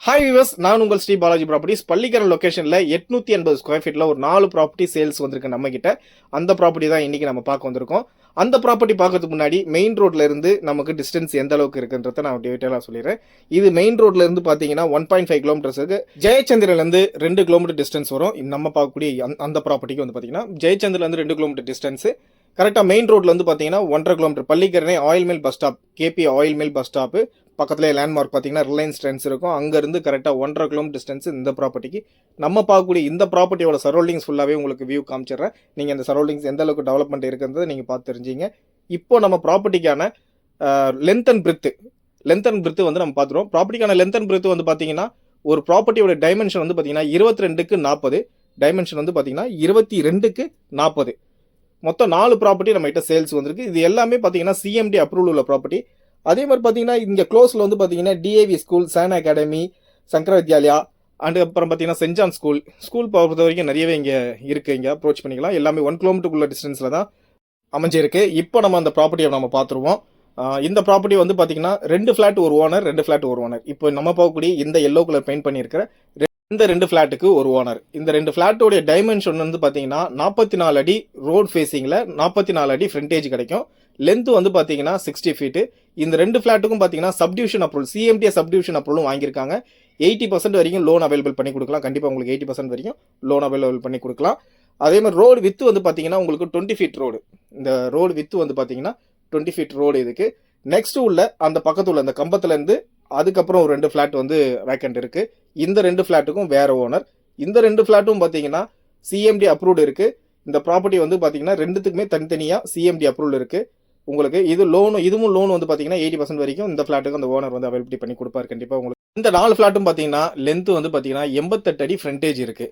Hi viewers, நான் உங்கள் Sri Balaji properties. Pallikaranai லொகேஷனில் 880 ஸ்கொயர் ஃபீட்டில் ஒரு 4 ப்ராப்பர்ட்டி சேல்ஸ் வந்திருக்கு நம்ம கிட்ட. அந்த ப்ராப்பர்ட்டி தான் இன்னைக்கு நம்ம பார்க்க வந்திருக்கோம். அந்த ப்ராப்பர்ட்டி பார்க்கறதுக்கு முன்னாடி மெயின் ரோட்ல இருந்து நமக்கு டிஸ்டன்ஸ் எந்த அளவுக்கு இருக்குன்றத நான் டீட்டெயிலாக சொல்லிடுறேன். இது மெயின் ரோட்ல இருந்து பார்த்தீங்கன்னா 1.5 கிலோமீட்டர்ஸ் இருக்கு. ஜெயச்சந்திரிலேருந்து 2 கிலோமீட்டர் டிஸ்டன்ஸ் வரும். நம்ம பார்க்கக்கூடிய அந்த ப்ராப்பர்ட்டிக்கு வந்து பார்த்தீங்கன்னா ஜெயச்சந்திரிலேருந்து 2 கிலோமீட்டர் டிஸ்டன்ஸ். கரெக்டாக மெயின் ரோட்ல வந்து பார்த்தீங்கன்னா 1.5 kilometre Pallikaranai oil mill bus stop, KB oil mill bus stop பக்கத்துல லேண்ட்மார்க் பார்த்தீங்கன்னா ரிலையன்ஸ் ட்ரெண்ட்ஸ் இருக்கும். அங்கேருந்து கரெக்டாக 1.5 கிலோமீட்டர் டிஸ்டன்ஸ் இந்த ப்ராப்பர்ட்டிக்கு. நம்ம பார்க்கக்கூடிய இந்த ப்ராப்பர்ட்டியோட சரௌண்டிங்ஸ் ஃபுல்லாகவே உங்களுக்கு வியூ காமிச்சிடுறேன். நீங்கள் இந்த சரௌண்டிங்ஸ் எந்த அளவுக்கு டெவலப்மெண்ட் இருக்குன்றதை நீங்கள் பார்த்து தெரிஞ்சிங்க. இப்போ நம்ம ப்ராப்பர்ட்டிக்கான லென்த் அண்ட் பிரித்து வந்து நம்ம பார்த்துருவோம். ப்ராப்பர்ட்டிக்கான லென்த் அண்ட் பிரித்து வந்து பார்த்தீங்கன்னா ஒரு ப்ராப்பர்ட்டியோட டைமென்ஷன் வந்து பார்த்தீங்கன்னா 22க்கு 40, டைமென்ஷன் வந்து பார்த்தீங்கன்னா 22க்கு 40. மொத்தம் 4 ப்ராப்பர்ட்டி நம்ம கிட்ட சேல்ஸ் வந்திருக்கு. இது எல்லாமே பார்த்தீங்கன்னா சிஎம்டி அப்ரூவல் உள்ள ப்ராப்பர்ட்டி. அதே மாதிரி பார்த்தீங்கன்னா இங்கே க்ளோஸில் வந்து பார்த்தீங்கன்னா DAV school, San Academy, Sankara Vidyalaya and அப்புறம் பார்த்தீங்கன்னா சென்ட் ஜான் ஸ்கூல் பொறுத்த வரைக்கும் நிறையவே இங்கே இருக்குது. இங்கே அப்ரோச் பண்ணிக்கலாம். எல்லாமே 1 கிலோமீட்டருக்குள்ள டிஸ்டன்ஸில் தான் அமைஞ்சிருக்கு. இப்போ நம்ம அந்த ப்ராப்பர்ட்டியை நம்ம பார்த்துருவோம். இந்த ப்ராப்பர்ட்டி வந்து பார்த்தீங்கன்னா 2 ஃப்ளாட் ஒரு ஓனர். இப்போ நம்ம பார்க்கக்கூடிய இந்த எல்லோ கலர் பெயிண்ட் பண்ணியிருக்கிற இந்த 2 ஃபிளாட்டுக்கு ஒரு ஓனர். இந்த 2 ஃபிளாட்டோடைய டைமென்ஷன் வந்து பார்த்தீங்கன்னா 44 அடி ரோட் ஃபேஸிங்கில் 44 அடி ஃப்ரண்டேஜ் கிடைக்கும். லென்த் வந்து பார்த்தீங்கன்னா 60 ஃபீட்டு. இந்த 2 ஃபிளாட்டுக்கும் பார்த்தீங்கன்னா சப்டிவிஷன் அப்ரூவல், சிஎம்டிஏ சப்டிவிஷன் அப்ரூவலும் வாங்கியிருக்காங்க. 80% வரைக்கும் லோன் அவைலபிள் பண்ணி கொடுக்கலாம். கண்டிப்பாக உங்களுக்கு 80% வரைக்கும் லோன் அவைலபிள் பண்ணி கொடுக்கலாம். அதே மாதிரி ரோடு வித்து வந்து பார்த்தீங்கன்னா உங்களுக்கு 20 ஃபீட் ரோடு. இந்த ரோடு வித்து வந்து பார்த்தீங்கன்னா 20 ஃபீட் ரோடு இதுக்கு. நெக்ஸ்ட் உள்ள அந்த பக்கத்து உள்ள அந்த கம்பத்துலேருந்து அதுக்கப்புறம் ஒரு 2 ஃபிளாட் வந்து வேக்கண்ட் இருக்கு. இந்த 2 ஃபிளாட்டுக்கும் வேற ஓனர். இந்த 2 ஃபிளாட்டும் பார்த்தீங்கன்னா சிஎம்டி அப்ரூவ்டு இருக்கு. இந்த ப்ராப்பர்ட்டி வந்து பார்த்தீங்கன்னா ரெண்டுத்துக்குமே தனித்தனியாக சிஎம்டி அப்ரூவல் இருக்கு. உங்களுக்கு இதுவும் லோன் வந்து பார்த்தீங்கன்னா 80% வரைக்கும் இந்த ஃபிளாட்டுக்கு அந்த ஓனர் வந்து அவைலபிலிட்டி பண்ணி கொடுப்பாரு கண்டிப்பாக உங்களுக்கு. இந்த 4 ஃபிளாட்டும் பார்த்தீங்கன்னா லென்த் வந்து பார்த்தீங்கன்னா 88 அடி ஃப்ரண்டேஜ் இருக்கு.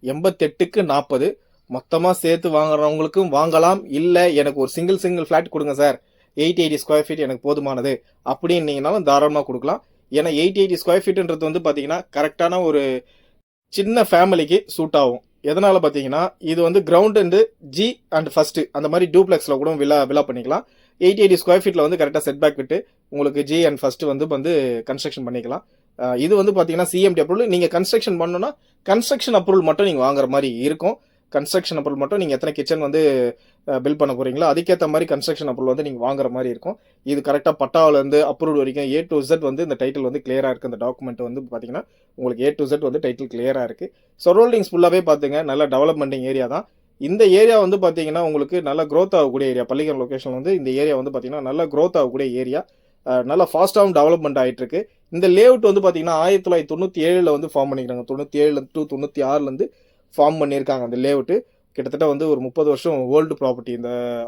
88க்கு 40 மொத்தமாக சேர்த்து வாங்குறவங்களுக்கும் வாங்கலாம். இல்லை எனக்கு ஒரு சிங்கிள் ஃபிளாட் கொடுங்க சார், 80 ஸ்கொயர் ஃபீட் எனக்கு போதுமானது அப்படின்னீங்கனாலும் தாராளமாக கொடுக்கலாம். ஏன்னா 80 ஸ்கொயர் ஃபீட்ன்றது வந்து பார்த்தீங்கன்னா கரெக்டான ஒரு சின்ன ஃபேமிலிக்கு சூட் ஆகும். எதனால பார்த்தீங்கன்னா இது வந்து ground and G and first அந்த மாதிரி டூப்ளெக்ஸில் கூட விழா பண்ணிக்கலாம். 80 ஸ்கொயர் ஃபீட்டில் வந்து கரெக்டாக செட் பேக் விட்டு உங்களுக்கு ஜி அண்ட் ஃபர்ஸ்ட் வந்து கன்ஸ்ட்ரக்ஷன் பண்ணிக்கலாம். இது வந்து பார்த்தீங்கன்னா சிஎம்டி அப்ரூவல். நீங்கள் கன்ஸ்ட்ரக்ஷன் பண்ணணும்னா கன்ஸ்ட்ரக்ஷன் அப்ரூவல் மட்டும் நீங்கள் வாங்குற மாதிரி இருக்கும். கன்ஸ்ட்ரக்ஷன் அப்ரூவல் மட்டும் நீங்கள் எத்தனை கிச்சன் வந்து பில் பண்ண போகிறீங்களோ அதுக்கேற்ற மாதிரி கன்ஸ்ட்ரக்ஷன் அப்ரூவல் வந்து நீங்கள் வாங்குற மாதிரி இருக்கும். இது கரெக்டாக பட்டாவிலேருந்து அப்ரூவ் வரைக்கும் A to Z வந்து இந்த டைட்டில் வந்து கிளியராக இருக்குது. இந்த டாக்குமெண்ட் வந்து பார்த்தீங்கன்னா உங்களுக்கு A to Z வந்து டைட்டில் கிளியராக இருக்குது. சரௌண்டிங்ஸ் ஃபுல்லாகவே பார்த்துங்க, நல்ல டெவலப்மெண்டிங் ஏரியா தான். இந்த ஏரியா வந்து பார்த்தீங்கன்னா உங்களுக்கு நல்ல க்ரோத் ஆகக்கூடிய ஏரியா. பள்ளிக்கரணை லொக்கேஷன் வந்து இந்த ஏரியா வந்து பார்த்தீங்கன்னா நல்ல க்ரோத் ஆகக்கூடிய ஏரியா. நல்லா ஃபாஸ்ட்டாகவும் டெவலப்மெண்ட் ஆகிட்டு இருக்கு. இந்த லேஅவுட் வந்து பார்த்தீங்கன்னா 1997 வந்து ஃபார்ம் பண்ணிக்கிறாங்க. 97 to 96 ஃபார்ம் பண்ணியிருக்காங்க. அந்த லேஅவுட்டு கிட்டத்தட்ட வந்து ஒரு 30 வருஷம் ஓல்டு ப்ராப்பர்ட்டி.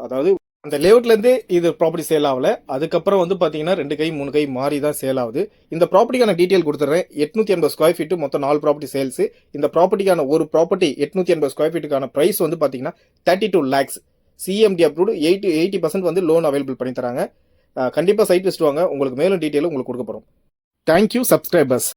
அதாவது அந்த லேஅவுட்லேருந்து இது ப்ராப்பர்ட்டி சேல் ஆகல. அதுக்கப்புறம் வந்து பார்த்தீங்கன்னா 2 கை 3 கை மாறி தான் சேல் ஆகுது. இந்த ப்ராப்பர்ட்டிக்கான டீட்டெயில் கொடுத்துட்றேன். 880 ஸ்கொயர் ஃபீட்டு மொத்தம் 4 ப்ராப்பர்ட்டி சேல்ஸ். இந்த ப்ராப்பர்ட்டிக்கான ஒரு ப்ராப்பர்ட்டி 880 ஸ்கொயர் ஃபீட்டுக்கான ப்ரைஸ் வந்து பார்த்தீங்கன்னா 32 lakhs. சிஎம்டி அப்ரூவ்டு 80% வந்து லோன் அவைலபிள் பண்ணி தராங்க. கண்டிப்பாக சைட் விசிட் வாங்க, உங்களுக்கு மேலும் டீட்டெயிலும் உங்களுக்கு கொடுக்கப்படும். Thank you subscribers.